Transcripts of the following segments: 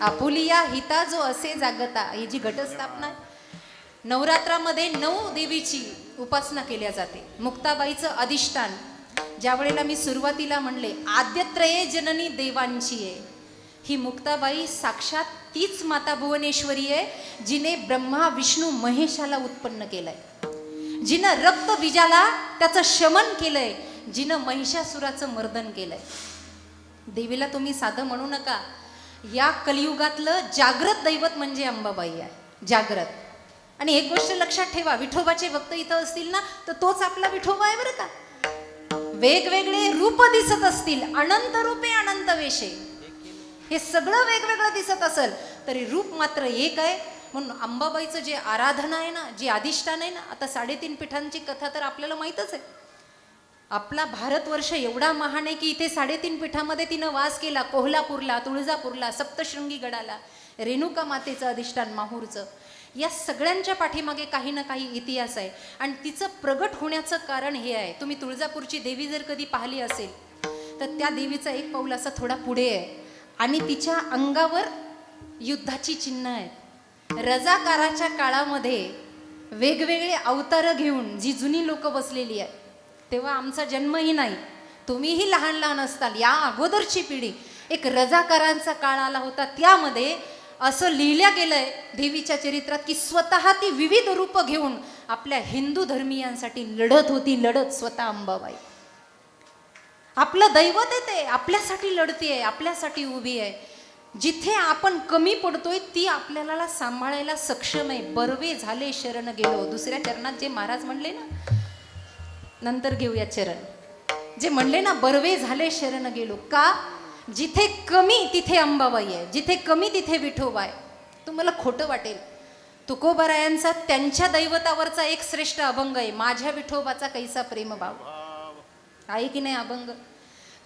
Apulia हिता जो असे जागता, ही जी घटस्थापना आहे, नवरात्रामध्ये 9 देवीची उपासना केल्या जाते. मुक्ताबाईचं अधिष्ठान, ज्या वेळेला मी सुरुवातीला म्हणले आद्यत्रये जननी देवांची आहे, ही मुक्ताबाई साक्षात तीच माता भुवनेश्वरी आहे जिने ब्रह्मा विष्णू महेशाला उत्पन्न केलंय, जिनं रक्तबीजाला त्याचं शमन केलंय, जिनं महिषासुराचं मर्दन केलंय. देवीला तुम्ही साधं म्हणू नका. या कलियुगातलं जागृत दैवत म्हणजे अंबाबाई आहे, जागृत. आणि एक गोष्ट लक्षात ठेवा, विठोबाचे भक्त इथं असतील ना, तर तोच आपला विठोबा आहे बरं का. वेगवेगळे रूप दिसत असतील, अनंत रूपे अनंत वेशे, हे सगळं वेगवेगळं दिसत असेल तरी रूप मात्र एक आहे. म्हणून अंबाबाईचं जे आराधना आहे ना, जे अधिष्ठान आहे ना, आता 3.5 पीठांची कथा तर आपल्याला माहीतच आहे. आपला भारतवर्ष एवढा महान आहे की इथे 3.5 पीठामध्ये तिनं वास केला. कोल्हापूरला, तुळजापूरला, सप्तशृंगी गडाला, रेणुका मातेचं अधिष्ठान माहूरचं. या सगळ्यांच्या पाठीमागे काही ना काही इतिहास आहे आणि तिचं प्रगट होण्याचं कारण हे आहे. तुम्ही तुळजापूरची देवी जर कधी पाहिली असेल तर त्या देवीचा एक पाऊल असा थोडा पुढे आहे आणि तिच्या अंगावर युद्धाची चिन्ह आहेत. रजाकाराच्या काळामध्ये वेगवेगळे अवतार घेऊन जी जुनी लोक बसलेली आहेत, तेव्हा आमचा जन्मही नाही, तुम्हीही लहान लहान असताल, या अगोदरची पिढी, एक रजाकारांचा काळ आला होता. त्यामध्ये असं लिहिलं गेलंय देवीच्या चरित्रात की स्वतः ती विविध रूप घेऊन आपल्या हिंदू धर्मीयांसाठी लढत होती, लढत स्वतः अंबाबाई. आपलं दैवत आहे ते, आपल्यासाठी लढतीये, आपल्यासाठी उभी आहे. जिथे आपण कमी पडतोय ती आपल्याला सांभाळायला सक्षम आहे. बर्वे झाले शरण गेलो, दुसऱ्या चरणात जे महाराज म्हणले ना, नंतर घेऊया चरण, जे म्हणले ना, बर्वे झाले शरण गेलो. का? जिथे कमी तिथे अंबाबाई आहे, जिथे कमी तिथे विठोबा आहे. तुम्हाला खोटं वाटेल, तुकोबारायांचा त्यांच्या दैवतावरचा एक श्रेष्ठ अभंग आहे, माझ्या विठोबाचा कैसा प्रेमभाव, आहे की नाही अभंग?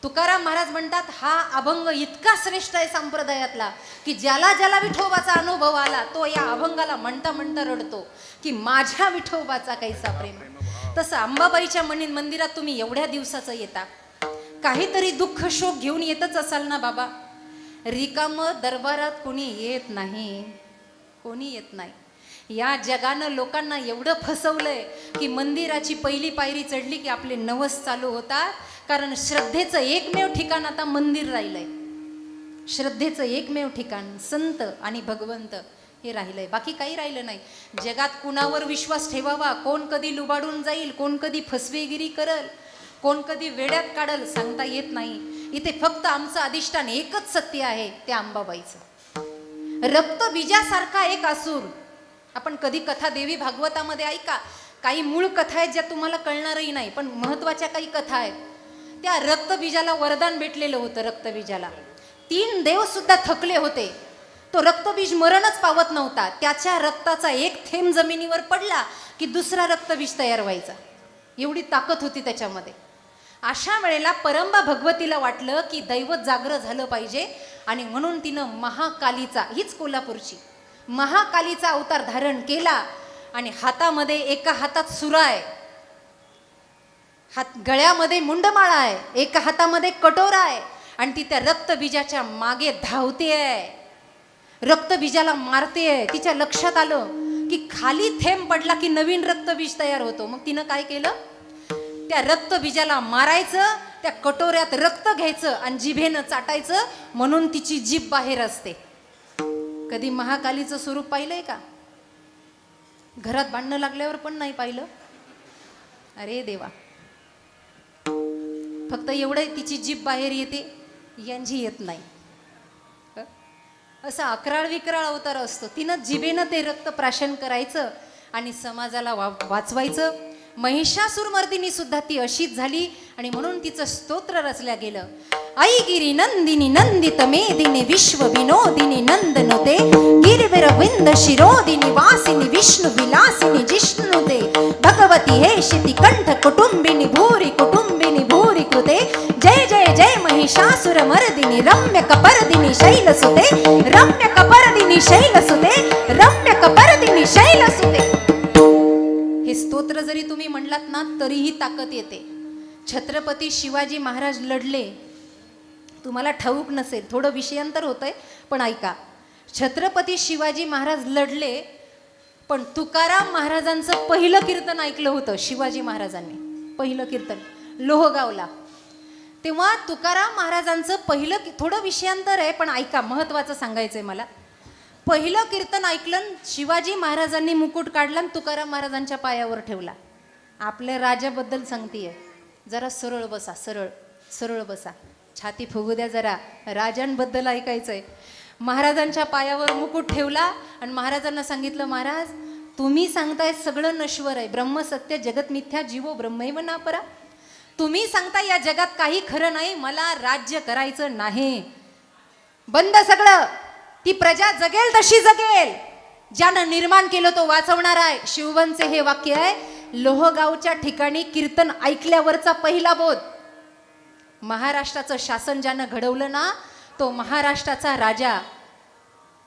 तुकाराम महाराज म्हणतात हा अभंग इतका श्रेष्ठ आहे संप्रदायातला की ज्याला ज्याला विठोबाचा अनुभव आला तो या अभंगाला म्हणता म्हणता रडतो की माझ्या विठोबाचा कैसा प्रेम. तसं अंबाबाईच्या मंदिरात तुम्ही एवढ्या दिवसाचं येता, काहीतरी दुःख शोक घेऊन येतच असाल ना बाबा. रिकाम दरबारात कोणी येत नाही, कोणी येत नाही. या जगानं लोकांना एवढं फसवलंय की मंदिराची पहिली पायरी चढली की आपले नवस चालू होतात. कारण श्रद्धेचं एकमेव ठिकाण आता मंदिर राहिलंय. श्रद्धेचं एकमेव ठिकाण संत आणि भगवंत हे राहिलंय, बाकी काही राहिलं नाही. जगात कुणावर विश्वास ठेवावा, कोण कधी लुबाडून जाईल, कोण कधी फसवेगिरी करल, कोण कधी वेड्यात काढल, सांगता येत नाही. इथे फक्त आमचं अधिष्ठान एकच सत्य आहे, ते अंबाबाईचं. रक्तबीजासारखा एक असुर. आपण कधी कथा देवी भागवतामध्ये ऐका, काही मूळ कथा आहेत ज्या तुम्हाला कळणारही नाही, पण महत्वाच्या काही कथा आहेत. त्या रक्तबीजाला वरदान भेटलेलं होतं. रक्तबीजाला 3 देव सुद्धा थकले होते. तो रक्तबीज मरणच पावत नव्हता. त्याच्या रक्ताचा एक थेंब जमिनीवर पडला की दुसरा रक्तबीज तयार व्हायचा, एवढी ताकद होती त्याच्यामध्ये. अशा वेळेला परंबा भगवतीला वाटलं की दैवत जागृत झालं पाहिजे आणि म्हणून तिनं महाकालीचा, हीच कोल्हापूरची महाकालीचा अवतार धारण केला आणि हातामध्ये एका हातात सुरा आहे, गळ्यामध्ये मुंडमाळा आहे, एका हातामध्ये कटोरा आहे आणि ती त्या रक्तबीजाच्या मागे धावते आहे, रक्तबीजाला मारते आहे. तिच्या लक्षात आलं की खाली थेंब पडला की नवीन रक्तबीज तयार होतो. मग तिनं काय केलं, त्या रक्तबीजाला मारायचं, त्या कटोऱ्यात रक्त घ्यायचं आणि जिभेनं चाटायचं, म्हणून तिची जीभ बाहेर असते. कधी महाकालीचं स्वरूप पाहिलंय का? घरात भांडणं लागल्यावर पण नाही पाहिलं? अरे देवा, फक्त एवढं तिची जीभ बाहेर येते, यांची येत नाही. असा अकराळ विकराळ अवतार असतो. तिनं जिभेनं ते रक्त प्राशन करायचं आणि समाजाला वाचवायचं. महिषासुरमर्दिनी सुद्धा ती अशीच झाली आणि म्हणून तिचं स्तोत्र रचल्या गेलं. ऐगिरी नंदिनी नंदित मेदिनी विश्व विनोदिनी नंदनुते गिरिवीर विंद शिरोदिनी वासिनी विष्णु विलासिनी जिष्णुते भगवती हे शिति कंठ कुटुंबिनी भूरी कुटुंबिनी भूरी कृते जय जय जय महिषासुर मर्दिनी रम्य कपर्दिनी शैलसुते रम्य कपर्दिनी शैलसुते रम्य कपर्दिनी शैलसुते. हे स्तोत्र जरी तुम्ही म्हणलात ना तरीही ताकद येते. छत्रपती शिवाजी महाराज लढले, तुम्हाला ठाऊक नसेल, थोडं विषयांतर होतंय पण ऐका. छत्रपती शिवाजी महाराज लढले, पण तुकाराम महाराजांचं पहिलं कीर्तन ऐकलं होतं शिवाजी महाराजांनी. पहिलं कीर्तन लोहगावला. तेव्हा तुकाराम महाराजांचं पहिलं, थोडं विषयांतर आहे पण ऐका, महत्वाचं सांगायचंय मला. पहिलं कीर्तन ऐकलं, शिवाजी महाराजांनी मुकुट काढला आणि तुकाराम महाराजांच्या पायावर ठेवला. आपल्या राजाबद्दल सांगतेय, जरा सरळ बसा, सरळ सरळ बसा, छाती फुगू द्या जरा, राजांबद्दल ऐकायचंय. महाराजांच्या पायावर मुकुट ठेवला आणि महाराजांना सांगितलं, महाराज तुम्ही सांगताय सगळं नश्वर आहे, ब्रह्म सत्य जगत मिथ्या जीवो ब्रह्मैव नापरा. तुम्ही सांगताय या जगात काही खरं नाही, मला राज्य करायचं नाही, बंद सगळं, ती प्रजा जगेल तशी जगेल, ज्यानं निर्माण केलं तो वाचवणार आहे. शिवबंचे हे वाक्य आहे. लोहगावच्या ठिकाणी कीर्तन ऐकल्यावरचा पहिला बोध, महाराष्ट्राचं शासन ज्यानं घडवलं ना, तो महाराष्ट्राचा राजा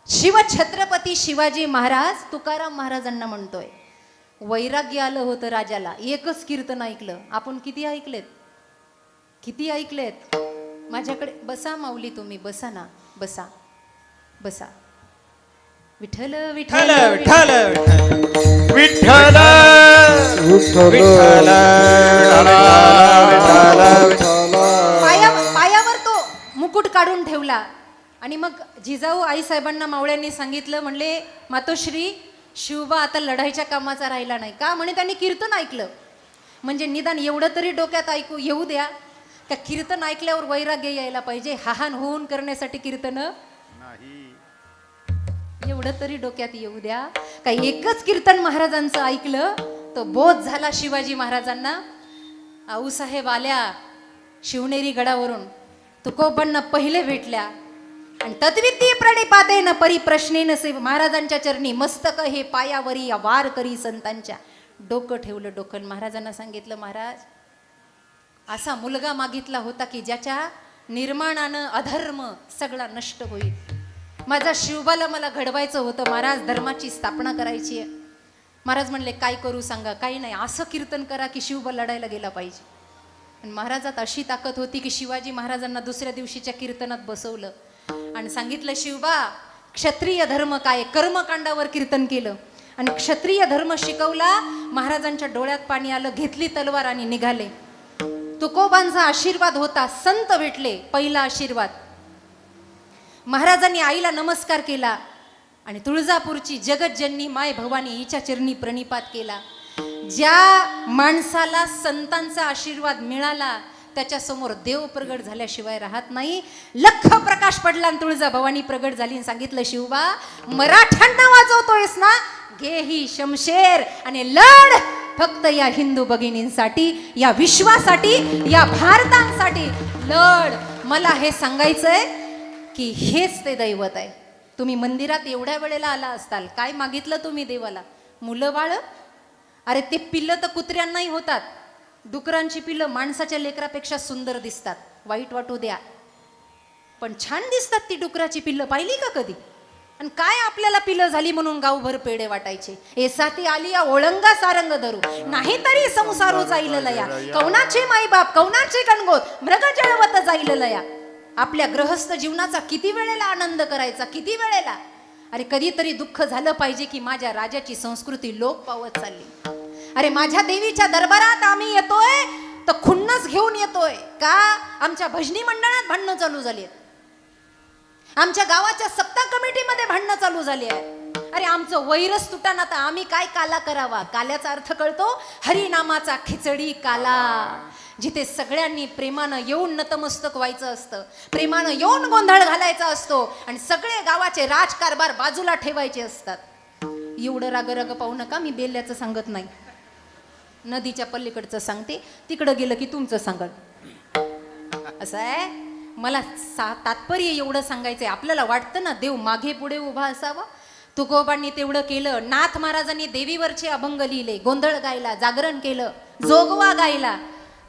शिवछत्रपती शिवाजी महाराज तुकाराम महाराजांना म्हणतोय. वैराग्य आलं होतं राजाला, एकच कीर्तन ऐकलं. आपण किती ऐकलेत, किती ऐकलेत? माझ्याकडे बसा माऊली, तुम्ही बसा ना, बसा बसा. विठ्ठल विठ्ठल विठ्ठल विठ्ठल विठ्ठल. पायावर तो मुकुट काढून ठेवला आणि मग जिजाऊ आईसाहेबांना मावळ्यांनी सांगितलं, म्हणले मातोश्री शिवबा आता लढाईच्या कामाचा राहिला नाही का, म्हणे त्यांनी कीर्तन ऐकलं. म्हणजे निदान एवढं तरी डोक्यात ऐकू येऊ द्या का कीर्तन ऐकल्यावर वैराग्य यायला पाहिजे. हाहान होऊन करण्यासाठी कीर्तन नाही, एवढं तरी डोक्यात येऊ द्या का एकच कीर्तन महाराजांचं ऐकलं तो बोध झाला शिवाजी महाराजांना. आऊसाहेब आल्या शिवनेरी गडावरून, तुकोबांना पहिले भेटल्या आणि तत्विती प्रणिपातेन परिप्रश्नेन से महाराजांच्या चरणी मस्तक हे पायावरी या वार करी संतांच्या. डोकं ठेवलं डोकं, महाराजांना सांगितलं, महाराज असा मुलगा मागितला होता की ज्याच्या निर्माणानं अधर्म सगळा नष्ट होईल. माझा शिवबाला मला घडवायचं होतं महाराज, धर्माची स्थापना करायची आहे. महाराज म्हणले काय करू सांगा. काही नाही, असं कीर्तन करा की शिवबा लढायला गेला पाहिजे. आणि महाराजात अशी ताकद होती की शिवाजी महाराजांना दुसऱ्या दिवशीच्या कीर्तनात बसवलं आणि सांगितलं, शिवबा क्षत्रिय धर्म काय, कर्मकांडावर कीर्तन केलं आणि क्षत्रिय धर्म शिकवला. महाराजांच्या डोळ्यात पाणी आलं, घेतली तलवार आणि निघाले. तुकोबांचा आशीर्वाद होता, संत भेटले, पहिला आशीर्वाद. महाराजांनी आईला नमस्कार केला आणि तुळजापूरची जगतजननी माय भवानी हिच्या चरणी प्रणिपात केला. ज्या माणसाला संतांचा आशीर्वाद मिळाला त्याच्यासमोर देव प्रगट झाल्याशिवाय राहत नाही. लख प्रकाश पडला आणि तुळजा भवानी प्रगट झाली आणि सांगितलं, शिवबा मराठ्यांना वाजवतोयस ना, घे ही शमशेर आणि लढ, फक्त या हिंदू भगिनींसाठी, या विश्वासाठी, या भारतासाठी लढ. मला हे सांगायचंय की हेच ते दैवत आहे. तुम्ही मंदिरात एवढ्या वेळेला आला असताल, काय मागितलं तुम्ही देवाला? मुलं बाळ? अरे ते पिल्लं तर कुत्र्यांनाही होतात. डुकरांची पिल्लं माणसाच्या लेकरापेक्षा सुंदर दिसतात, वाईट वाटू द्या, पण छान दिसतात ती डुकराची पिल्लं. पाहिली का कधी? आणि काय आपल्याला पिल्लं झाली म्हणून गावभर पेढे वाटायचे. एसाती आली या ओळंगा सारंग धरू, नाही तरी संसारो जाईल लया, कौनाचे माईबाप कौनाचे कणगोत मृग जळवत जाईल लया. आपल्या गृहस्थ जीवनाचा किती वेळेला आनंद करायचा, किती वेळेला. अरे कधीतरी दुःख झालं पाहिजे की माझ्या राजाची संस्कृती लोप पावत चालली. अरे माझ्या देवीच्या दरबारात आम्ही येतोय तर खुन्नस घेऊन येतोय का? आमच्या भजनी मंडळात भांडणं चालू झाली आहेत, आमच्या गावाच्या सप्ताह कमिटीमध्ये भांडणं चालू झाली आहे. अरे आमचं वैरस तुटाना तर आम्ही काय काला करावा? काल्याचा अर्थ कळतो, हरिनामाचा खिचडी काला, जिथे सगळ्यांनी प्रेमानं येऊन नतमस्तक व्हायचं असतं, प्रेमानं येऊन गोंधळ घालायचा असतो आणि सगळे गावाचे राजकारभार बाजूला ठेवायचे असतात. एवढं राग राग पाहू नका, मी बेल्याचं सांगत नाही, नदीच्या पलीकडचं सांगते, तिकडं गेलं की तुमचं सांगत. असं आहे. मला तात्पर्य एवढं सांगायचंय, आपल्याला वाटतं ना देव मागे पुढे उभा असावा. तुकोबांनी तेवढं केलं. नाथ महाराजांनी देवीवरचे अभंग लिहिले, गोंधळ गायला, जागरण केलं, जोगवा गायला.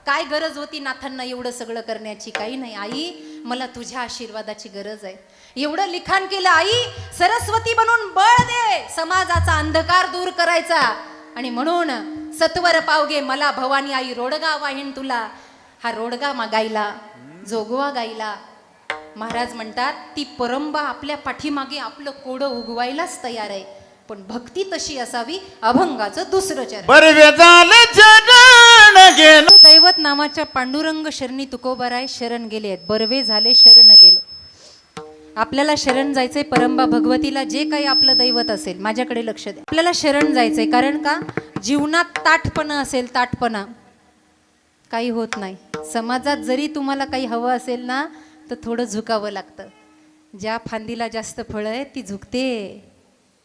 काय गरज होती नाथांना एवढं सगळं करण्याची? काही नाही. आई मला तुझ्या आशीर्वादाची गरज आहे. एवढं लिखाण केलं. आई सरस्वती बनून बळ दे, समाजाचा अंधकार दूर करायचा. आणि म्हणून सत्वर पावगे मला भवानी आई, रोडगा वाहीन तुला. हा रोडगा गायला, जोगवा गायला, महाराज म्हणतात ती परंबा आपल्या पाठीमागे आपलं कोडं उगवायलाच तयार आहे, पण भक्ती तशी असावी अभंगाचं दुसरं चरण. दैवत नामाच्या पांडुरंग शरणी तुकोबाराय शरण गेले आहेत. बरवे झाले शरण गेलो. आपल्याला शरण जायचंय परंबा भगवतीला, जे काही आपलं दैवत असेल. माझ्याकडे लक्ष द्या. आपल्याला शरण जायचंय, कारण का जीवनात ताठपणा असेल, ताठपणा काही होत नाही. समाजात जरी तुम्हाला काही हवं असेल ना, तर थोडं झुकावं लागतं. ज्या फांदीला जास्त फळं आहे ती झुकते,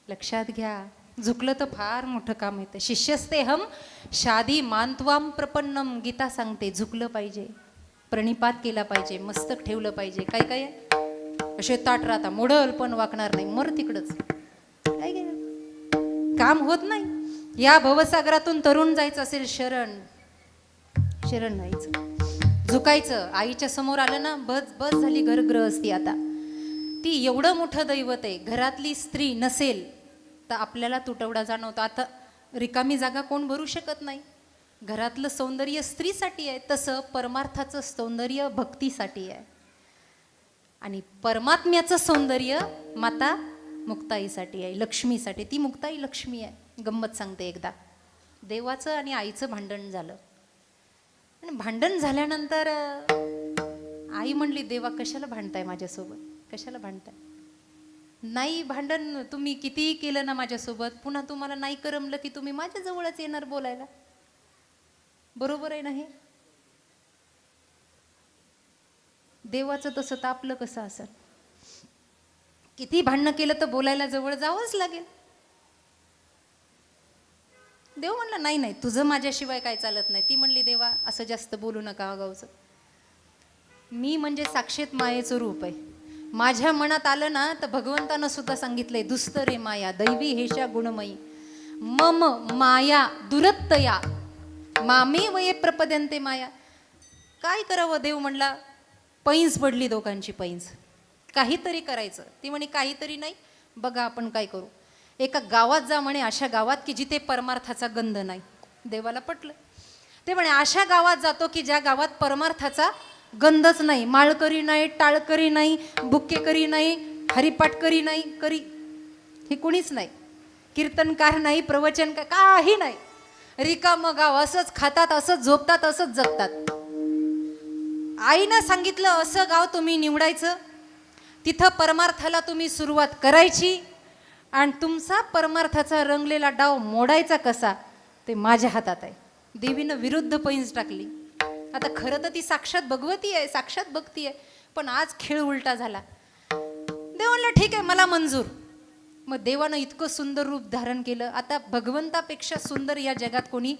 लक्षात घ्या. झुकलं तर फार मोठं काम येतं. शिष्यस्तेहम शादी मानत्वाम प्रपन्नम, गीता सांगते. झुकलं पाहिजे, प्रणिपात केला पाहिजे, मस्तक ठेवलं पाहिजे. काय काय असे ताट राहता, मोडल पण वाकणार नाही, मर तिकडच. काय काम होत नाही. या भवसागरातून तरुण जायचं असेल, शरण शरण व्हायचं, झुकायचं. आईच्या समोर आलं ना, बस बस झाली घरगृहस्थी. आता ती एवढं मोठं दैवत आहे. घरातली स्त्री नसेल तर आपल्याला तुटवडा जाणवतो. आता रिकामी जागा कोण भरू शकत नाही. घरातलं सौंदर्य स्त्रीसाठी आहे, तसं परमार्थाचं सौंदर्य भक्तीसाठी आहे. आणि परमात्म्याचं सौंदर्य माता मुक्ताईसाठी आहे, लक्ष्मीसाठी. ती मुक्ताई लक्ष्मी आहे. गंमत सांगते. एकदा देवाचं आणि आईचं भांडण झालं, आणि भांडण झाल्यानंतर आई म्हणली, देवा कशाला भांडताय माझ्यासोबत, कशाला भांडताय? नाही भांडण तुम्ही कितीही केलं ना माझ्यासोबत, पुन्हा तुम्हाला नाही करमलं की तुम्ही माझ्या जवळच येणार बोलायला. बरोबर आहे ना हे? देवाचं तसं तापलं कसं असेल? किती भांडणं केलं तर बोलायला जवळ जावंच लागेल. देव म्हणला, नाही नाही, तुझं माझ्याशिवाय काय चालत नाही. ती म्हणली, देवा असं जास्त बोलू नका आगाऊचं. मी म्हणजे साक्षात मायेचं रूप आहे. माझ्या मनात आलं ना तर भगवंतानं सुद्धा सांगितलंय, दुस्तरे माया दैवी हेशा गुणमयी मम माया दुरत्तया मामे वये प्रपद्यंते माया. काय करावं? देव म्हणला, पैंज पडली दोघांची पैंज. काहीतरी करायचं. ती म्हणे, काहीतरी नाही, बघा आपण काय करू. एका गावात जा म्हणे, अशा गावात की जिथे परमार्थाचा गंध नाही. देवाला पटलं. ते म्हणे, अशा गावात जातो की ज्या गावात परमार्थाचा गंधच नाही. माळकरी नाही, टाळकरी नाही, बुक्केकरी नाही, हरिपाटकरी नाही, करी हे कुणीच नाही. कीर्तनकार नाही, प्रवचनकार काही नाही. रिकामं गाव. असंच खातात, असंच झोपतात, असंच जगतात. आईनं सांगितलं, असं गाव तुम्ही निवडायचं, तिथं परमार्थाला तुम्ही सुरुवात करायची, आणि तुमचा परमार्थाचा रंगलेला डाव मोडायचा कसा ते माझ्या हातात आहे. देवीनं विरुद्ध पैंज टाकली. आता खरं तर ती साक्षात भगवती आहे, साक्षात भक्ती आहे, पण आज खेळ उलटा झाला. देव म्हणलं, ठीक आहे, मला मंजूर. मग देवानं इतकं सुंदर रूप धारण केलं. आता भगवंतापेक्षा सुंदर या जगात कोणी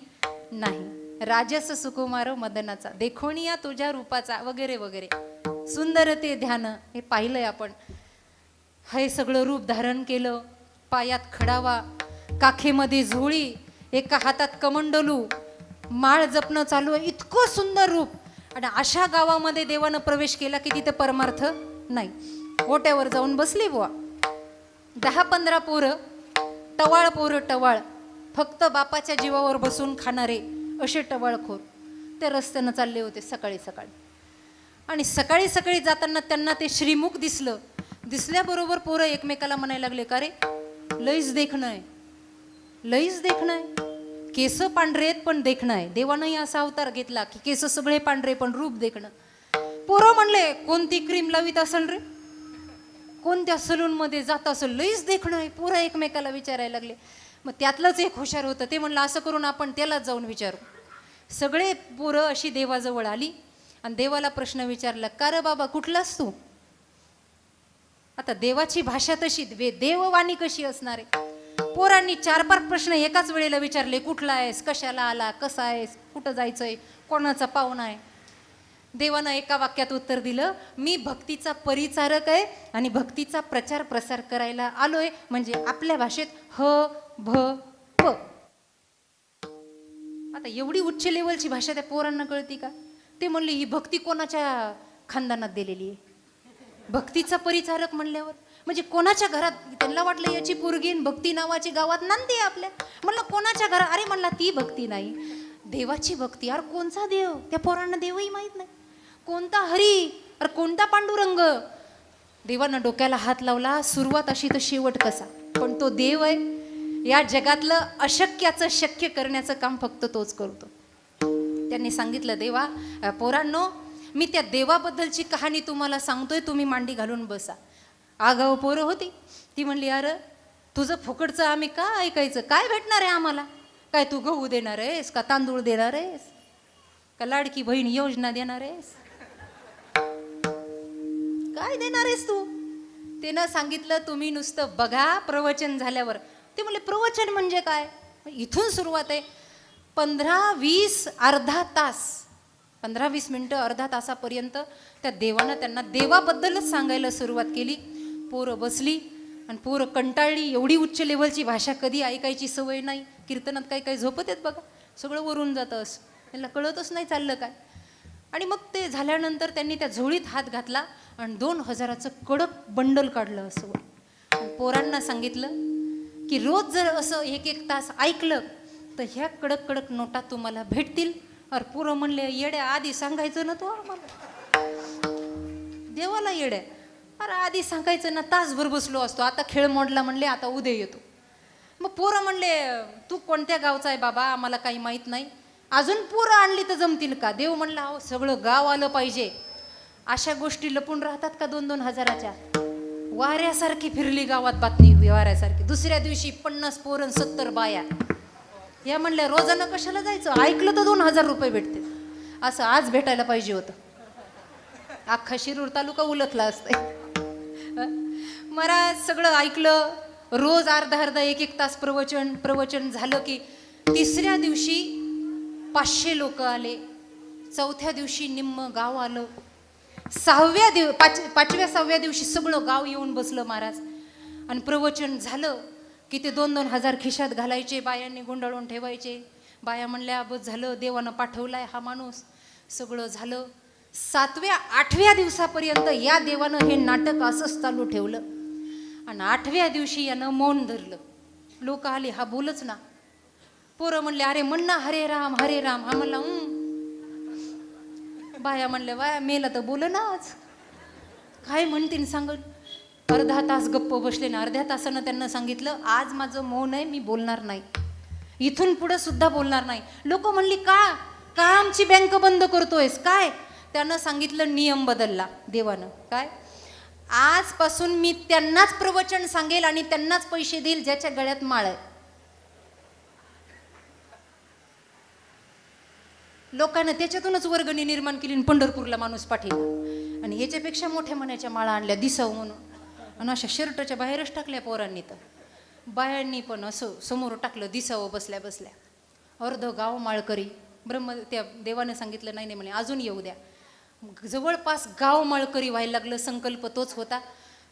नाही. राजस सुकुमार मदनाचा, देखोनिया तुझ्या रूपाचा, वगैरे वगैरे. सुंदर ते ध्यान हे पाहिलंय आपण. हे सगळं रूप धारण केलं. पायात खडावा, काखेमध्ये झोळी, एका हातात कमंडलू, माळ जपणं चालू आहे. इतकं सुंदर रूप. आणि अशा गावामध्ये देवानं प्रवेश केला की तिथे परमार्थ नाही. ओट्यावर जाऊन बसली बुवा. 10-15 पोरं, टवाळ पोरं, टवाळ, फक्त बापाच्या जीवावर बसून खाणारे असे टवाळखोर त्या रस्त्यानं चालले होते सकाळी सकाळी. आणि सकाळी सकाळी जाताना त्यांना ते श्रीमुख दिसलं. दिसल्याबरोबर पोरं एकमेकाला म्हणायला लागले, का रे लईच देखणं आहे, लईच देखणं आहे. केस पांढरे आहेत पण देखणं आहे. देवानंही असा अवतार घेतला की केस सगळे पांढरे पण रूप देखणं. पोरं म्हणले, कोणती क्रीम लावित असेल रे, कोणत्या सलून मध्ये जात असेल, लईच देखणं आहे. पोरं एकमेकाला विचारायला लागले. मग त्यातलंच एक हुशार होतं. ते म्हणलं, असं करून आपण त्यालाच जाऊन विचारू. सगळे पोरं अशी देवाजवळ आली आणि देवाला प्रश्न विचारला, का रे बाबा कुठलास तू? आता देवाची भाषा तशी, देववाणी कशी असणार आहे? पोरांनी 4-5 प्रश्न एकाच वेळेला विचारले. कुठला आहेस, कशाला आला, कसा आहेस, कुठं जायचंय, कोणाचा पाहुणा आहे? देवानं एका वाक्यात उत्तर दिलं, मी भक्तीचा परिचारक आहे आणि भक्तीचा प्रचार प्रसार करायला आलोय. म्हणजे आपल्या भाषेत ह भ प. आता एवढी उच्च लेवलची भाषा त्या पोरांना कळती का? ते म्हणले, ही भक्ती कोणाच्या खानदानात दिलेली आहे? भक्तीचा परिचारक म्हणल्यावर म्हणजे कोणाच्या घरात? त्यांना वाटलं याची पोरगी भक्ती नावाची गावात नांदी आहे आपल्या. म्हणलं कोणाच्या घरात? अरे म्हणला ती भक्ती नाही, देवाची भक्ती. अरे कोणचा देव? त्या पोरांना देवही माहित नाही. कोणता हरी? अरे कोणता पांडुरंग? देवानं डोक्याला हात लावला, सुरुवात अशी तर शेवट कसा. पण तो देव आहे, या जगातलं अशक्याचं शक्य करण्याचं काम फक्त तोच करतो. त्यांनी सांगितलं, देवा पोरांनो, मी त्या देवाबद्दलची कहाणी तुम्हाला सांगतोय, तुम्ही मांडी घालून बसा. आगाऊ पोरं होती, ती म्हणली, अरे तुझं फुकटचं आम्ही का ऐकायचं, काय भेटणार आहे आम्हाला, काय तू गहू देणार आहेस का तांदूळ देणार आहेस का लाडकी बहीण योजना देणार आहेस, काय देणार आहेस तू. त्यानं सांगितलं, तुम्ही नुसतं बघा प्रवचन झाल्यावर. ते म्हणले, प्रवचन म्हणजे काय. इथून सुरुवात आहे. 15-20 अर्धा तास, 15-20 मिनटं अर्धा तासापर्यंत त्या देवानं त्यांना देवाबद्दलच सांगायला सुरुवात केली. पोरं बसली आणि पोरं कंटाळली. एवढी उच्च लेवलची भाषा कधी ऐकायची सवय नाही. कीर्तनात काही काही झोपत आहेत बघा, सगळं वरून जातं असं, त्यांना कळतच नाही चाललं काय. आणि मग ते झाल्यानंतर त्यांनी त्या झोळीत हात घातला आणि 2000चं कडक बंडल काढलं असं. आणि पोरांना सांगितलं की रोज जर असं 1-1 तास ऐकलं तर ह्या कडक कडक नोटा तुम्हाला भेटतील. अरे पोरं म्हणले, येड्या आधी सांगायचं ना तू आम्हाला, देवाला येड्या, अरे आधी सांगायचं ना, तासभर बसलो असतो, आता खेळ मोडला म्हणले, आता उद्या येतो. मग पोरं म्हणले, तू कोणत्या गावचा आहे बाबा, आम्हाला काही माहीत नाही, अजून पोरं आणली तर जमतील का. देव म्हणला, अहो सगळं गाव आलं पाहिजे. अशा गोष्टी लपून राहतात का 2-2 हजाराच्या. वाऱ्यासारखी फिरली गावात बातमी, वाऱ्यासारखी. दुसऱ्या दिवशी 50 पोरं 70 बाया. या म्हणल्या, रोजानं कशाला जायचं, ऐकलं तर 2000 रुपये भेटते. असं आज भेटायला पाहिजे होतं, अख्खा शिरूर तालुका उलटला असतंय. महाराज सगळं ऐकलं. रोज अर्धा 1-1 तास प्रवचन झालं की 3ऱ्या दिवशी 500 लोक आले. 4थ्या दिवशी निम्म गाव आलं. 5व्या-6व्या दिवशी सगळं गाव येऊन बसलं महाराज. आणि प्रवचन झालं की ते 2-2 हजार खिशात घालायचे, बायांनी गुंडाळून ठेवायचे. बाया म्हणल्या, बस झालं, देवानं पाठवलाय हा माणूस. सगळं झालं. 7व्या-8व्या दिवसापर्यंत या देवानं हे नाटक असंच चालू ठेवलं. आणि 8व्या दिवशी यानं मौन धरलं. लोक आले, हा बोलच ना. पोरं म्हणले, अरे म्हण ना, हरे राम हरे राम. हा म्हणला, बाया म्हणल्या, बाया मेला तर बोल ना आज, काय म्हणतील सांगत. अर्धा तास गप्प बसले ना. अर्ध्या तासानं त्यांना सांगितलं, आज माझं मौन आहे, मी बोलणार नाही, इथून पुढे सुद्धा बोलणार नाही. लोक म्हणली, का का आमची बँक बंद करतोयस काय. त्यानं सांगितलं, नियम बदलला देवानं. काय, आजपासून मी त्यांनाच प्रवचन सांगेल आणि त्यांनाच पैसे देईल ज्याच्या गळ्यात माळ आहे. लोकांना त्याच्यातूनच वर्गणी निर्माण केली. पंढरपूरला माणूस पाठीला आणि याच्यापेक्षा मोठ्या मनाच्या माळा आणल्या दिसाव म्हणून. आणि अशा शर्टाच्या बाहेरच टाकल्या पोरांनी. तर बायांनी पण असं समोर टाकलं दिसावं बसल्या बसल्या. अर्ध गाव माळकरी. त्या देवानं सांगितलं, नाही म्हणे, अजून येऊ द्या. जवळपास गाव माळकरी व्हायला लागलं. संकल्प तोच होता.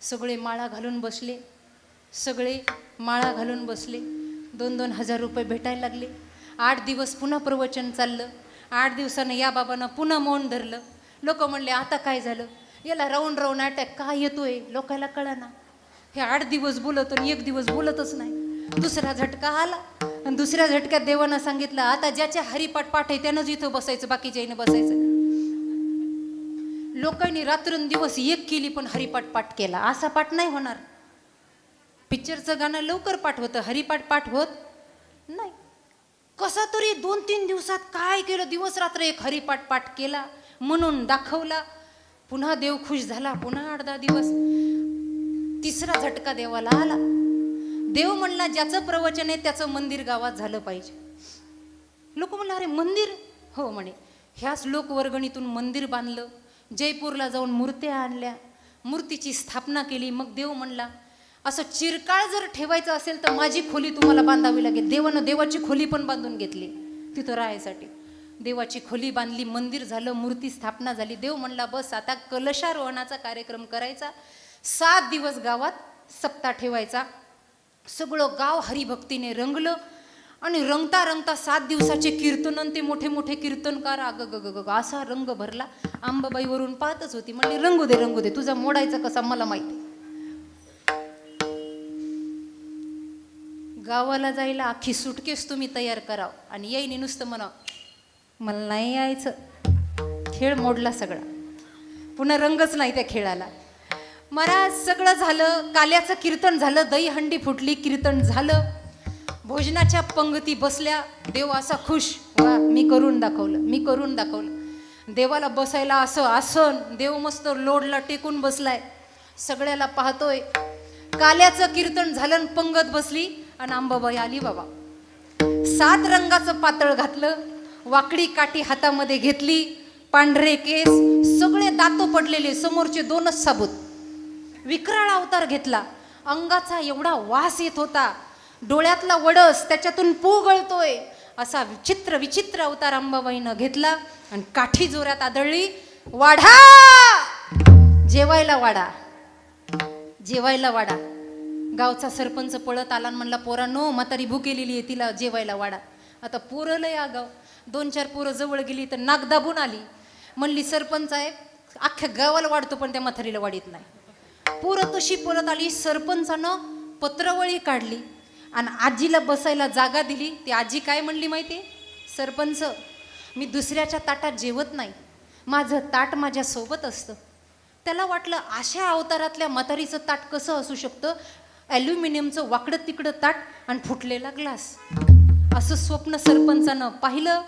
सगळे माळा घालून बसले. 2-2 हजार रुपये भेटायला लागले. 8 दिवस पुन्हा प्रवचन चाललं. 8 दिवसानं या बाबानं पुन्हा मौन धरलं. लोक म्हणले, आता काय झालं, याला राऊंड अटॅक काय येतोय, लोकांना कळना. हे 8 दिवस बोलत आणि 1 दिवस बोलतच नाही. दुसरा झटका आला आणि दुसऱ्या झटक्यात देवानं सांगितलं, आता ज्याच्या हरिपाठ पाठ आहे त्यानंच इथं बसायचं, बाकीच्या इथं बसायचं. लोकांनी रात्रंदिवस एक केली पण हरिपाठ पाठ केला. असा पाठ नाही होणार. पिक्चरचं गाणं लवकर पाठ होतं, हरिपाठ पाठ होत नाही. कसा तरी 2-3 दिवसात काय केलं, दिवस रात्र एक हरिपाठ पाठ केला म्हणून दाखवला. पुन्हा देव खुश झाला. पुन्हा 8-10 दिवस. 3रा झटका देवाला आला. देव म्हणला, ज्याचं प्रवचन आहे त्याचं मंदिर गावात झालं पाहिजे. लोक म्हणलं, अरे मंदिर, हो म्हणे. ह्याच लोकवर्गणीतून मंदिर बांधलं. जयपूरला जाऊन मूर्त्या आणल्या, मूर्तीची स्थापना केली. मग देव म्हणला, असं चिरकाळ जर ठेवायचं असेल तर माझी खोली तुम्हाला बांधावी लागेल. देवानं देवाची खोली पण बांधून घेतली तिथं राहायसाठी. देवाची खोली बांधली, मंदिर झालं, मूर्ती स्थापना झाली. देव म्हणला, बस आता कलशारोहणाचा कार्यक्रम करायचा. 7 दिवस गावात सप्ताह ठेवायचा. सगळं गाव हरिभक्तीने रंगलं. आणि रंगता रंगता 7 दिवसाचे कीर्तन, ते मोठे मोठे कीर्तनकार, अगं असा रंग भरला. अंबाबाईवरून पाहतच होती. म्हणली, रंगू दे, तुझा मोडायचा कसा मला माहिती. गावाला जायला अख्खी सुटकेस तुम्ही तयार कराव आणि येईने नुसतं म्हणा, मला नाही यायचं. खेळ मोडला सगळा. पुन्हा रंगच नाही त्या खेळाला. महाराज सगळं झालं, काल्याचं कीर्तन झालं, दहीहंडी फुटली, कीर्तन झालं, भोजनाच्या पंगती बसल्या. देव असा खुश, वा मी करून दाखवलं. देवाला बसायला असं आसन, देव मस्त लोडला टेकून बसलाय, सगळ्याला पाहतोय. काल्याचं कीर्तन झालं, पंगत बसली आणि अंबाबाई आली बाबा. 7 रंगाचं पातळ घातलं, वाकडी काठी हातामध्ये घेतली, पांढरे केस, सगळे दातो पडलेले, समोरचे 2च साबूत. विक्राळ अवतार घेतला, अंगाचा एवढा वास येत होता, डोळ्यातला वडस त्याच्यातून पू गळतोय, असा विचित्र अवतार अंबाबाईनं घेतला आणि काठी जोरात आदळली. वाढा, जेवायला वाढा. गावचा सरपंच पळत आला आणि म्हणला, पोरांनो म्हातारी भुकेलेली आहे, तिला जेवायला वाढा. आता पोरं लय आगाव, 2-4 पोरं जवळ गेली तर नाक दाबून आली, म्हणली सरपंच आहे, अख्ख्या गावाला वाढतो पण त्या म्हातारीला वाढीत नाही. पोरं तशी परत आली, सरपंचानं पत्रवळी काढली आणि आजीला बसायला जागा दिली. ती आजी काय म्हणली माहिती आहे? सरपंच, मी दुसऱ्याच्या ताटात जेवत नाही, माझं ताट माझ्या सोबत असतं. त्याला वाटलं अशा अवतारातल्या म्हातारीचं ताट कसं असू शकतं, ॲल्युमिनियमचं वाकडं तिकडं ताट आणि फुटलेला ग्लास, असं स्वप्न सरपंचानं पाहिलं.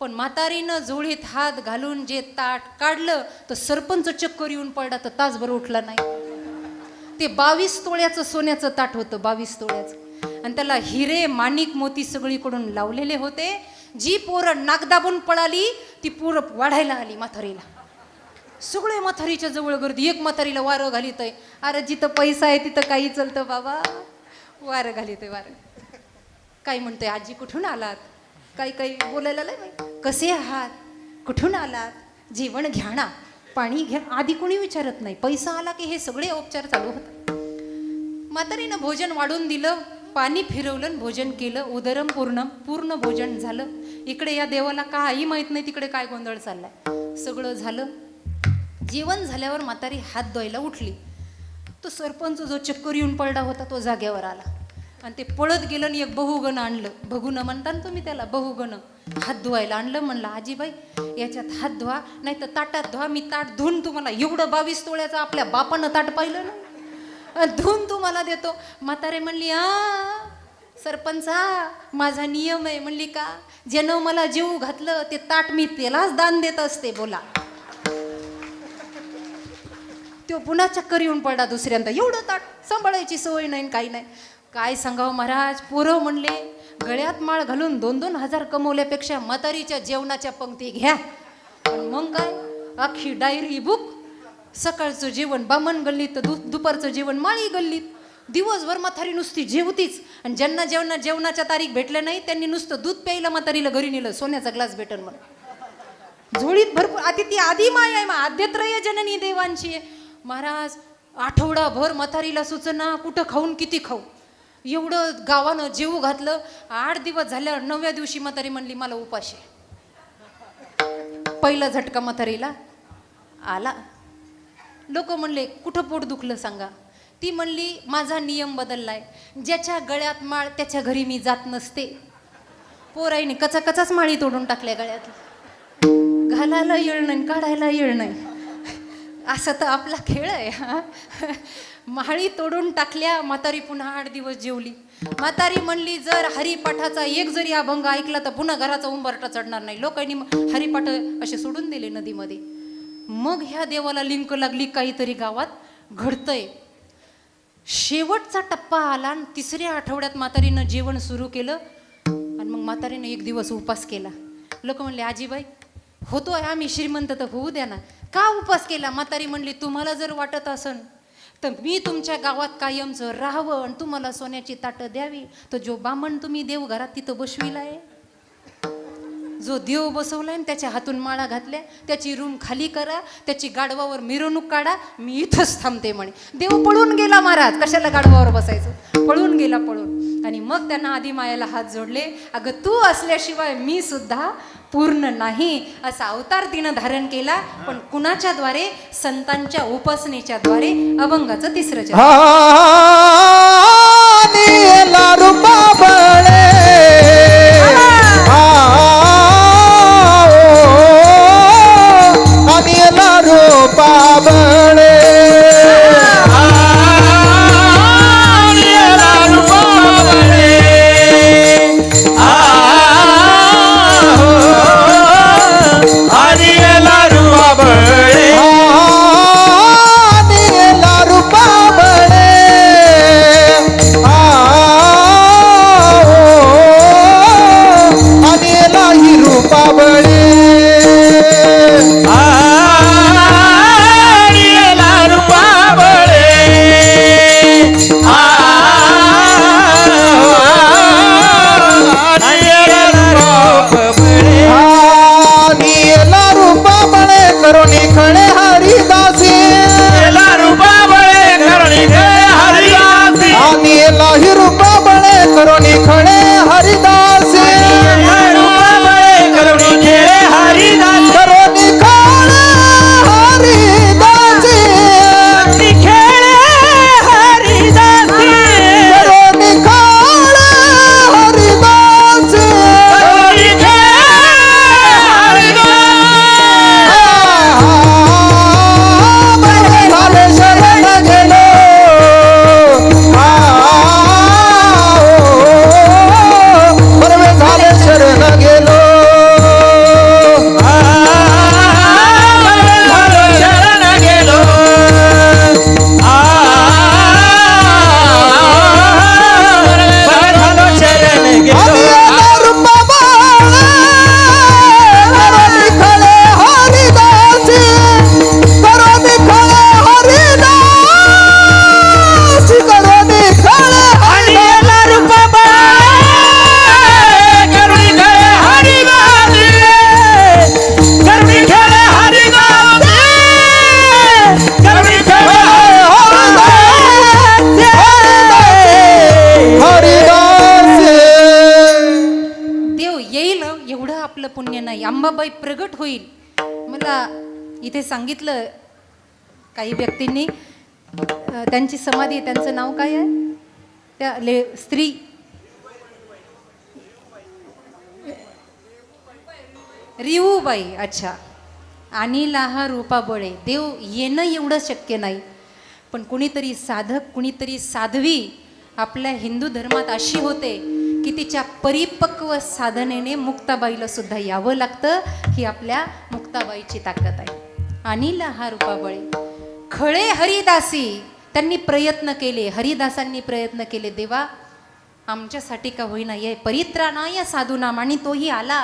पण म्हातारीनं जोळीत हात घालून जे ताट काढलं तर सरपंच चक्कर येऊन पडला, तर तासभर उठला नाही. ते 22 तोळ्याचं सोन्याचं ताट होतं, 22 तोळ्याचं, आणि त्याला हिरे माणिक मोती सगळीकडून लावलेले होते. जी पोरं नाक दाबून पळाली ती पोरं वाढायला आली म्हातारीला. सगळे म्हातारीच्या जवळ गर्दी, एक म्हातारीला वारं घालीत आहे. अरे जिथं पैसा आहे तिथं काही चलतं बाबा, वारं घालीत आहे वारं. काय म्हणतोय, आजी कुठून आलात, काही बोलायला नाही, कसे आहात, कुठून आलात, जेवण घ्या ना, पाणी घ्या, आधी कोणी विचारत नाही. पैसा आला की हे सगळे उपचार चालू होतात. म्हातारीनं भोजन वाढून दिलं, पाणी फिरवलं, भोजन केलं, उदरम पूर्ण भोजन झालं. इकडे या देवाला काही माहित नाही तिकडे काय गोंधळ चाललाय. सगळं झालं, जेवण झाल्यावर म्हातारी हात धुवायला उठली. तो सरपंच जो चक्कर येऊन पडला होता तो जागेवर आला आणि ते पळत गेलं आणि एक बहुगण आणलं. बहुगण म्हणता ना तुम्ही त्याला, बहुगण हात धुवायला आणलं. म्हणलं आजीबाई याच्यात हात धुवा, नाही तर ताटात धुवा, मी ताट धुवून तुम्हाला, एवढं 22 तोळ्याचं आपल्या बापानं ताट पाहिलं ना, धुवून तुम्हाला देतो. म्हातारे म्हणली, सरपंचा माझा नियम आहे. म्हणली का? ज्यानं मला जीव घातलं ते ताट मी त्यालाच दान देत असते. बोला. तो पुन्हा चक्कर येऊन पडला दुसऱ्यांदा, एवढं ताट सांभाळायची सवय नाही, काही नाही. काय सांगावं महाराज, पोरं म्हणले गळ्यात माळ घालून 2-2 हजार कमवल्यापेक्षा म्हातारीच्या जेवणाच्या पंक्ती घ्या. पण मग काय, अख्खी डायरी बुक, सकाळचं जेवण बामण गल्लीत, दुपारचं जेवण माळी गल्लीत, दिवसभर म्हातारी नुसती जेवतीच. आणि ज्यांना जेवणाच्या तारीख भेटल्या नाही त्यांनी नुसतं दूध प्यायला म्हातारीला घरी नेलं, सोन्याचा ग्लास भेटन म्हणून. झोळीत भरपूर, आधी ती आधी माय आहे, आद्यत्रय जननी देवांची आहे. महाराज आठवडाभर म्हातारीला सुचना कुठं खाऊन किती खाऊ, एवढं गावानं जेवू घातलं. 8 दिवस झाल्यावर 9व्या दिवशी म्हातारी म्हणली मला उपाशी. पहिला झटका म्हातारीला आला. लोक म्हणले कुठं पोट दुखलं सांगा. ती म्हणली माझा नियम बदललाय, ज्याच्या गळ्यात माळ त्याच्या घरी मी जात नसते. पोराईने कचाकचाच माळी तोडून टाकल्या गळ्यात, घालायला येळ नाही, काढायला येळ नाही. असं तर आपला खेळ आहे. माळी तोडून टाकल्या. म्हातारी पुन्हा 8 दिवस जेवली. म्हातारी म्हणली जर हरिपाठाचा एक जरी अभंग ऐकला तर पुन्हा घराचा उंबरटा चढणार नाही. लोकांनी हरिपाठ असे सोडून दिले नदीमध्ये. मग ह्या देवाला लिंक लागली, काहीतरी गावात घडतंय. शेवटचा टप्पा आला आणि 3ऱ्या आठवड्यात म्हातारीनं जेवण सुरू केलं. आणि मग म्हातारीनं एक दिवस उपास केला. लोक म्हणले आजीबाई होतोय आम्ही श्रीमंत तर होऊ द्या ना, का उपास केला? म्हातारी म्हणली तुम्हाला जर वाटत असन तर मी तुमच्या गावात कायमचं राहावं आणि तुम्हाला सोन्याची ताटं द्यावी. तर जो बामण तुम्ही देव घरात तिथं बसविलाय, जो देव बसवलाय त्याच्या हातून माळा घातल्या, त्याची रूम खाली करा, त्याची गाढवावर मिरवणूक काढा, मी इथंच थांबते म्हणे. देव पळून गेला महाराज, कशाला गाढवावर बसायचं, पळून गेला पळून. आणि मग त्यांना आधी मायाला हात जोडले. अगं तू असल्याशिवाय मी सुद्धा पूर्ण नाही, असा अवतार तिनं धारण केला. पण कुणाच्या द्वारे? संतांच्या उपासनेच्या द्वारे. अभंगाचं 3रं चरण. आपलं पुण्य नाही. अंबाबाई प्रगट होईल. मला इथे सांगितलं काही व्यक्तींनी, त्यांची समाधी आहे, त्यांचं नाव काय आहे त्या स्त्री, रिऊबाई. अच्छा. आणि लाहा रूपा बळे. देव येणं एवढं शक्य नाही, पण कुणीतरी साधक, कुणीतरी साध्वी आपल्या हिंदू धर्मात अशी होते की तिच्या परिपक्व साधनेने मुक्ताबाईला सुद्धा यावं लागतं. ही आपल्या मुक्ताबाईची ताकद आहे. आणि लाहा रूपा बळे. खळे हरिदासी, त्यांनी प्रयत्न केले, हरिदासांनी प्रयत्न केले. देवा आमच्यासाठी का होईना, ये परित्राणाय साधूनाम, आणि तोही आला.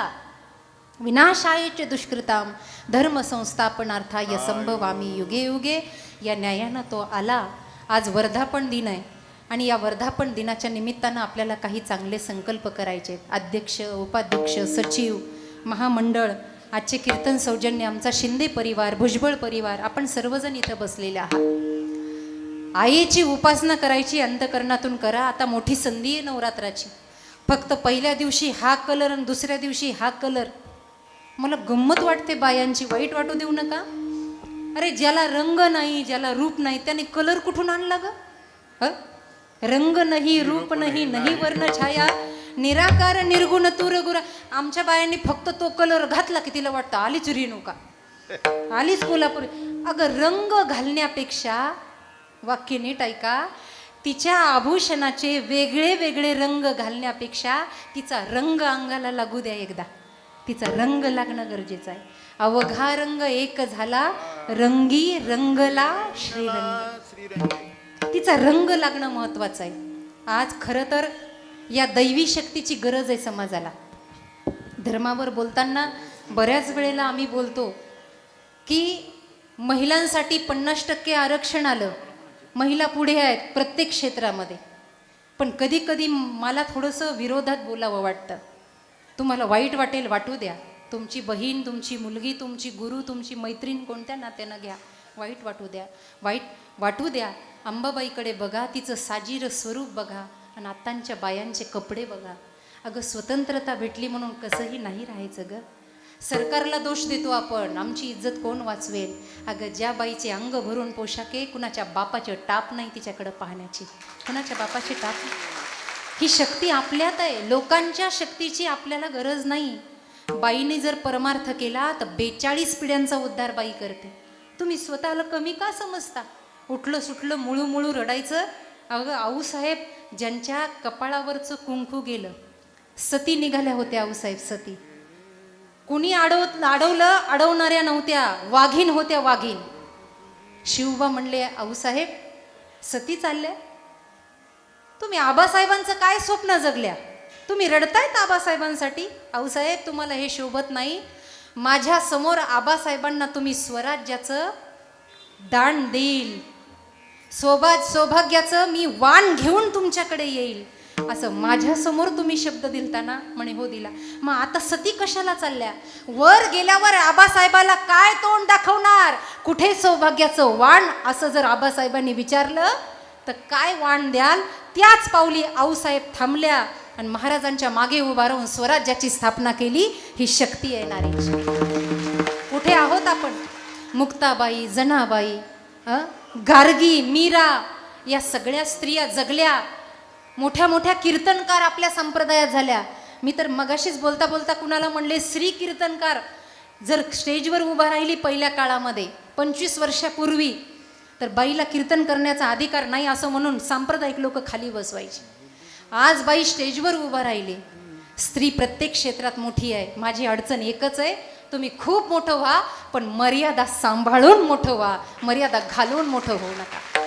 विनाशायच दुष्कृताम धर्म संस्थापनार्थाय संभवामी युगे युगे. या न्यायानं तो आला. आज वर्धापन दिन आहे आणि या वर्धापन दिनाच्या निमित्तानं आपल्याला काही चांगले संकल्प करायचे. अध्यक्ष, उपाध्यक्ष, सचिव, महामंडळ, आजचे कीर्तन सौजन्य, आमचा शिंदे परिवार, भुजबळ परिवार, आपण सर्वजण इथं बसलेले आहात. आईची उपासना करायची अंतकरणातून करा. आता मोठी संधी आहे नवरात्राची. फक्त पहिल्या दिवशी हा कलर आणि दुसऱ्या दिवशी हा कलर. मला गंमत वाटते बायांची, वाईट वाटू देऊ नका. अरे ज्याला रंग नाही, ज्याला रूप नाही, त्याने कलर कुठून आणला ग? रंग नाही, रूप नाही, नाही वर्ण छाया, निराकार निर्गुण तुर गुरा. आमच्या बायांनी फक्त तो कलर घातला की तिला वाटतं आलीच रेणुका, आलीच कोल्हापूर. अगं रंग घालण्यापेक्षा, वाक्य नीट ऐका, तिच्या आभूषणाचे वेगळे वेगळे रंग घालण्यापेक्षा तिचा रंग अंगाला लागू द्या एकदा. तिचा रंग लागणं गरजेचं आहे. अवघा रंग एक झाला, रंगी रंगला श्रीरंग. तिचा रंग लागणं महत्वाचं आहे. आज खरं तर या दैवी शक्तीची गरज आहे समाजाला. धर्मावर बोलताना बऱ्याच वेळेला आम्ही बोलतो की महिलांसाठी 50% आरक्षण आलं, महिला पुढे आहेत प्रत्येक क्षेत्रामध्ये. पण कधी कधी मला थोडंसं विरोधात बोलावं वाटतं. तुम्हाला वाईट वाटेल, वाटू द्या. तुमची बहीण, तुमची मुलगी, तुमची गुरु, तुमची मैत्रीण कोणत्या नात्यानं घ्या, वाईट वाटू द्या, वाईट वाटू द्या. अंबाबाईकडे बघा, तिचं साजीर स्वरूप बघा आणि आत्तांच्या बायांचे कपडे बघा. अगं स्वतंत्रता भेटली म्हणून कसंही नाही राहायचं ग. सरकारला दोष देतो आपण, आमची इज्जत कोण वाचवेल? अगं ज्या बाईचे अंग भरून पोशाखे, कुणाच्या बापाचे टाप नाही तिच्याकडे पाहण्याची, कुणाच्या बापाचे टाप नाही. ही शक्ती आपल्यात आहे. लोकांच्या शक्तीची आपल्याला गरज नाही. बाईने जर परमार्थ केला तर 42 पिढ्यांचा उद्धार बाई करते. तुम्ही स्वतःला कमी का समजता? उठलं सुटलं मुळू मुळू रडायचं. अगं आऊसाहेब ज्यांच्या कपाळावरचं कुंकू गेलं, सती निघाल्या होत्या आऊसाहेब, सती. कुणी अडवलं, अडवणाऱ्या नव्हत्या, वाघीण होत्या, वाघीण. शिवबा म्हणले आऊसाहेब सती चालल्या, तुम्ही आबासाहेबांचं काय स्वप्न जगल्या? तुम्ही रडतायत आबासाहेबांसाठी? आऊसाहेब तुम्हाला हे शोभत नाही. माझ्या समोर आबासाहेबांना तुम्ही स्वराज्याचं दान देईल, सौभाग्याचं मी वाण घेऊन तुमच्याकडे येईल, असं माझ्या समोर तुम्ही शब्द दिलता ना? म्हणे हो दिला. मग आता सती कशाला चालल्या? वर गेल्यावर आबासाहेबाला काय तोंड दाखवणार? कुठे सौभाग्याचं वाण? असं जर आबासाहेबांनी विचारलं तर काय वाण द्याल? त्याच पावली आऊसाहेब थांबल्या आणि महाराजांच्या मागे उभा राहून स्वराज्याची स्थापना केली. ही शक्ती येणारी. कुठे आहोत आपण? मुक्ताबाई, जनाबाई, गार्गी, मीरा, या सगळ्या स्त्रिया जगल्या. मोठ्या मोठ्या कीर्तनकार आपल्या संप्रदायात झाल्या. मी तर मगाशीच बोलता बोलता कुणाला म्हणले, श्री कीर्तनकार जर स्टेजवर उभा राहिली पहिल्या काळामध्ये 25 वर्षापूर्वी, तर बाईला कीर्तन करण्याचा अधिकार नाही असं म्हणून सांप्रदायिक लोक खाली बसवायची. आज बाई स्टेजवर उभा राहिली. स्त्री प्रत्येक क्षेत्रात मोठी आहे. माझी अडचण एकच आहे, तुम्ही खूप मोठं व्हा, पण मर्यादा सांभाळून मोठं व्हा, मर्यादा घालून मोठं होऊ नका.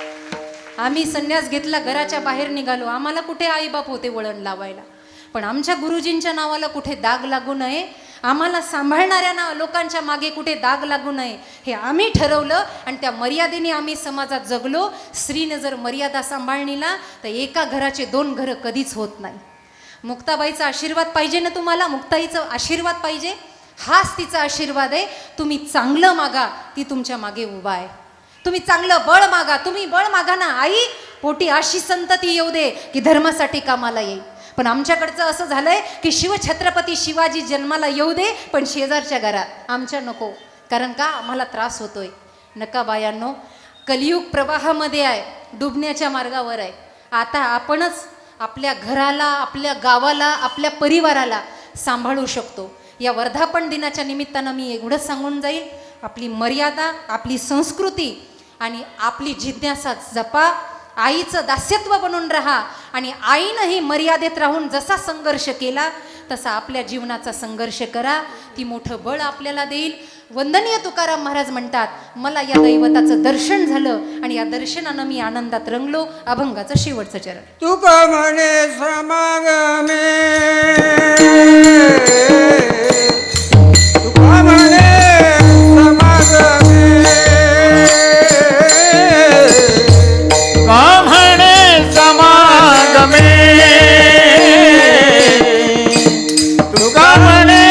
आम्ही संन्यास घेतला, घराच्या बाहेर निघालो, आम्हाला कुठे आईबाप होते वळण लावायला, पण आमच्या गुरुजींच्या नावाला कुठे दाग लागू नये, आम्हाला सांभाळणाऱ्या लोकांच्या मागे कुठे दाग लागू नये, हे आम्ही ठरवलं आणि त्या मर्यादेने आम्ही समाजात जगलो. स्त्रीने जर मर्यादा सांभाळली ना तर एका घराचे 2 घरं कधीच होत नाही. मुक्ताबाईचा आशीर्वाद पाहिजे ना तुम्हाला? मुक्ताईचा आशीर्वाद पाहिजे? हाच तिचा आशीर्वाद आहे. तुम्ही चांगलं मागा, ती तुमच्या मागे उभा आहे. तुम्ही चांगलं बळ मागा, तुम्ही बळ मागा ना. आई पोटी अशी संतती येऊ दे की धर्मासाठी कामाला येईल. पण आमच्याकडचं असं झालंय की शिवछत्रपती शिवाजी जन्माला येऊ दे, पण शेजारच्या घरात आमच्या नको. कारण का आम्हाला त्रास होतोय. नका बायांनो, कलियुग प्रवाहामध्ये आहे, डुबण्याच्या मार्गावर आहे. आता आपणच आपल्या घराला, आपल्या गावाला, आपल्या परिवाराला सांभाळू शकतो. या वर्धापन दिनाच्या निमित्तानं मी एवढंच सांगून जाईल, आपली मर्यादा, आपली संस्कृती आणि आपली जिज्ञासा जपा. आईचं दास्यत्व बनून राहा आणि आईनंही मर्यादेत राहून जसा संघर्ष केला तसा आपल्या जीवनाचा संघर्ष करा. ती मोठं बळ आपल्याला देईल. वंदनीय तुकाराम महाराज म्हणतात, मला या दैवताचं दर्शन झालं आणि या दर्शनानं मी आनंदात रंगलो. अभंगाचं शेवटचं चरण. तुका म्हणे समागमे, तुका म्हणे समागमे, का म्हणे समागमे, तुका म्हणे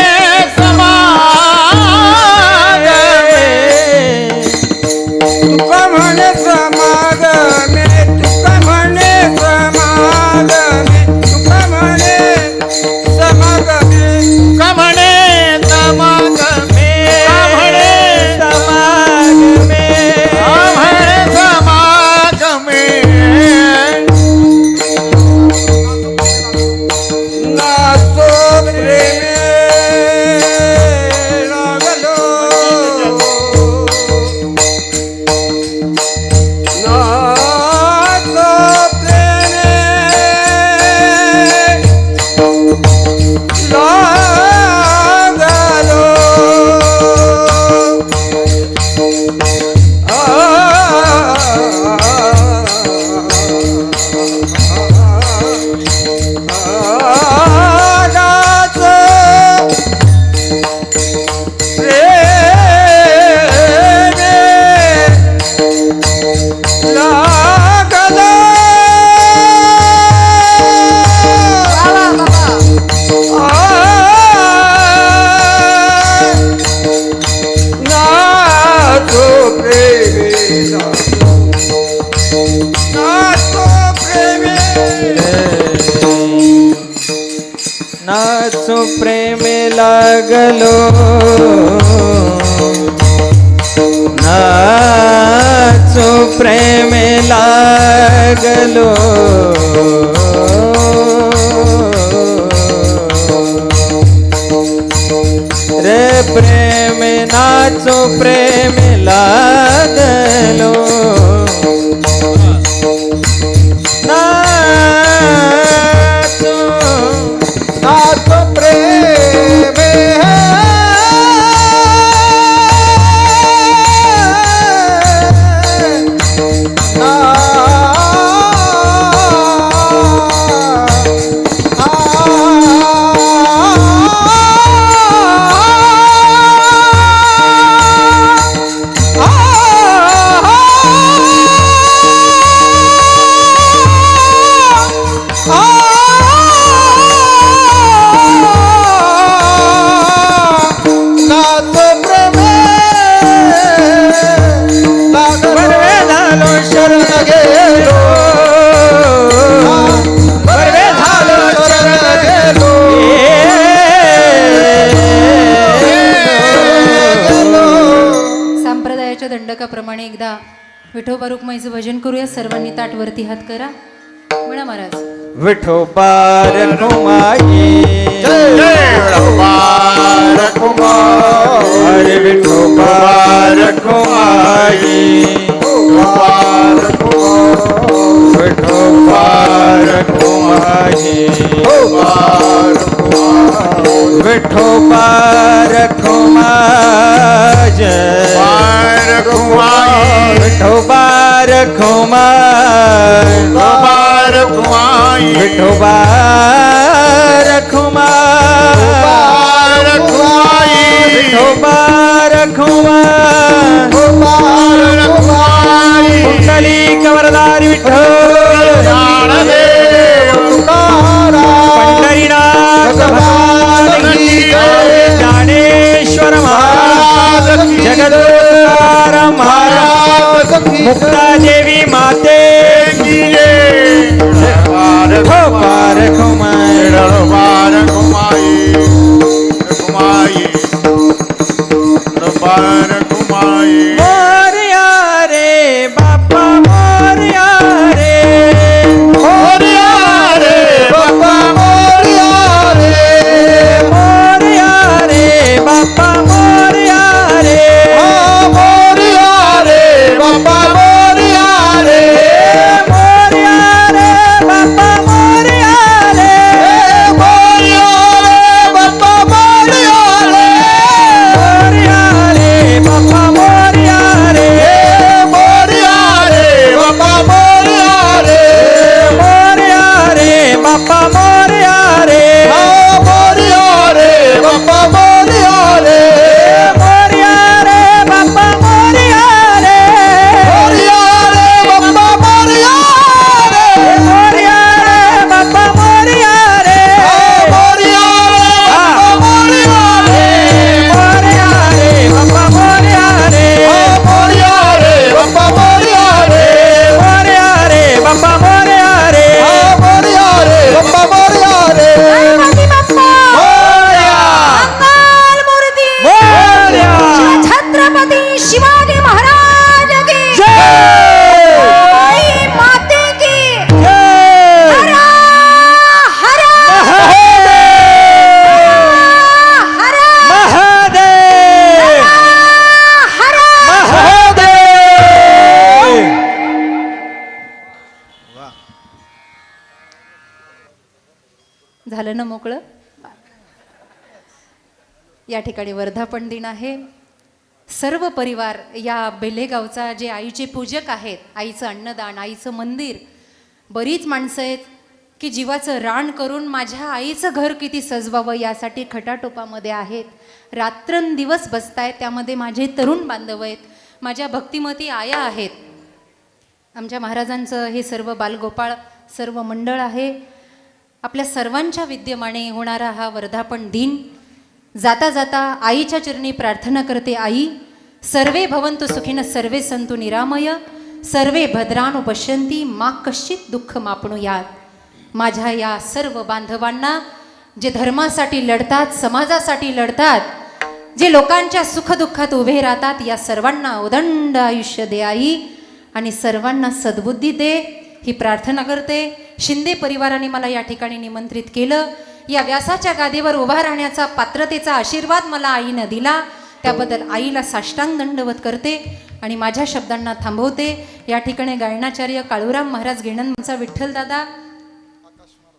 तुका म्हणे समागमे, तुका म्हणे समागमे, तुका म्हणे समागमे, का म्हणे समागमे, का म्हणे समागमे, का म्हणे समागमे. नाचो प्रेमे लागलो, नाचो प्रेमे लागलो, नाचो प्रेमे लागलो, रे प्रेमे नाचो प्रेमे लागलो, नाचो प्रेमे दंडकाप्रमाणे एकदा विठोबा रुक्माईचं भजन करूया. सर्वांनी ताट वरती हात करा. म्हणा महाराज. विठोबा रुक्माई, विठोबा रुक्माई, अरे विठोबा रुक्माई, विठोबा रुक्माई, विठोबा रुक्माई, विठोबा रुक्माई, विठोबा रुक्माई, विठोबा रुक्माई, कुंडली कवरदारी विठ्ठल, पंढरीनाथ ज्ञानेश्वर महाराज, जगदोराम महाराज, मुक्तादेवी माते, विठोबा रुक्माई. बाप्पा मोरया रे मोरया रे बाप्पा मोरया रे मोरया रे बाप्पा मोरया रे मोरया रे बाप्पा मोरया रे मोरया रे बाप्पा मोरया रे मोरया रे मोरया रे बाप्पा मोरया रे मोरया रे बाप्पा मोरया रे मोरया रे बाप्पा मोरया रे मोरया रे बाप्पा मोरया रे गणपती बाप्पा मोरया मंगल मूर्ती मोरया छत्रपती शिवाजी महाराज की जय आई माते की जय हरा हरा महादेव हरा महादेव हरा महादेव झालं ना मोकळं. या ठिकाणी वर्धापन दिन आहे. सर्व परिवार या बेलेगावचा जे आईचे पूजक आहेत, आईचं अन्नदान, आईचं मंदिर, बरीच माणसं आहेत की जीवाचं रान करून माझ्या आईचं घर किती सजवावं यासाठी खटाटोपामध्ये आहेत. रात्रंदिवस बसतायत. त्यामध्ये माझे तरुण बांधव आहेत, माझ्या भक्तिमती आया आहेत. आमच्या महाराजांचं हे सर्व बालगोपाळ सर्व मंडळ आहे. आपल्या सर्वांच्या विद्यमाने होणारा हा वर्धापन दिन. जाता जाता आईच्या चरणी प्रार्थना करते. आई, सर्वे भवन्तु सुखिनः सर्वे सन्तु निरामय सर्वे भद्राणु पश्यन्ति मा कश्चित् दुःख मापनुयात. माझ्या या सर्व बांधवांना जे धर्मासाठी लढतात, समाजासाठी लढतात, जे लोकांच्या सुखदुःखात उभे राहतात, या सर्वांना उदंड आयुष्य दे आई आणि सर्वांना सद्बुद्धी दे ही प्रार्थना करते. शिंदे परिवाराने मला या ठिकाणी निमंत्रित केलं. या व्यासाच्या गादीवर उभा राहण्याचा पात्रतेचा आशीर्वाद मला आईनं दिला. त्याबद्दल आईला साष्टांग दंडवत करते आणि माझ्या शब्दांना थांबवते. या ठिकाणी गायनाचार्य काळूराम महाराज गिणनचा विठ्ठलदादा,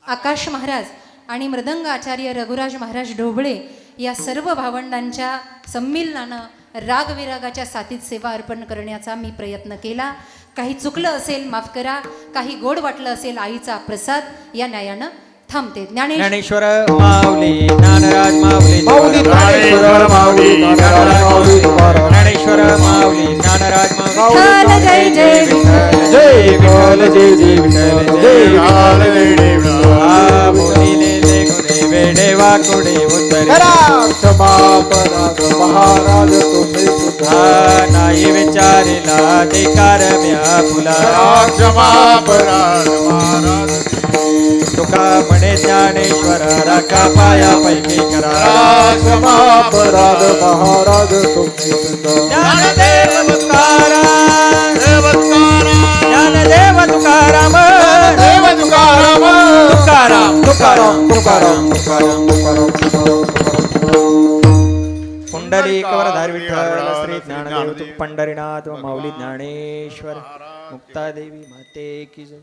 आकाश महाराज आणि मृदंग आचार्य रघुराज महाराज ढोबळे या सर्व भावंडांच्या संमिलनानं रागविरागाच्या साथीत सेवा अर्पण करण्याचा मी प्रयत्न केला. काही चुकलं असेल माफ करा, काही गोड वाटलं असेल आईचा प्रसाद या न्यायानं थांबते. ज्ञानेश्वर माऊली ज्ञानराज माऊली माऊली ज्ञानेश्वर माऊली ज्ञानराज माऊली ज्ञानेश्वर माऊली ज्ञानराज माऊली विठ्ठल जय जय विठ्ठल. जय विठ्ठल जय जय विठ्ठल जय विठ्ठल जय विठ्ठल बोलिले गुणे वेडे वाकुडे उतरे क्षमापराध महाराज तुम्ही सुद्धा नाही विचारिला अधिकार म्या फुला क्षमापराध महाराज तुका म्हणे ज्ञानेश्वर राखा पाया पैकी करा क्षमापराध महाराज तुम्ही सुद्धा ज्ञानदेव तुकाराम ज्ञानदेव तुकाराम देव तुकाराम तुकाराम तुकाराम तुकाराम तुकाराम तुकाराम पुंडलीकवरधारी विठ्ठल श्री ज्ञानदेव तुक पंढरीनाथ व माऊली ज्ञानेश्वर मुक्तादेवी माते की जय.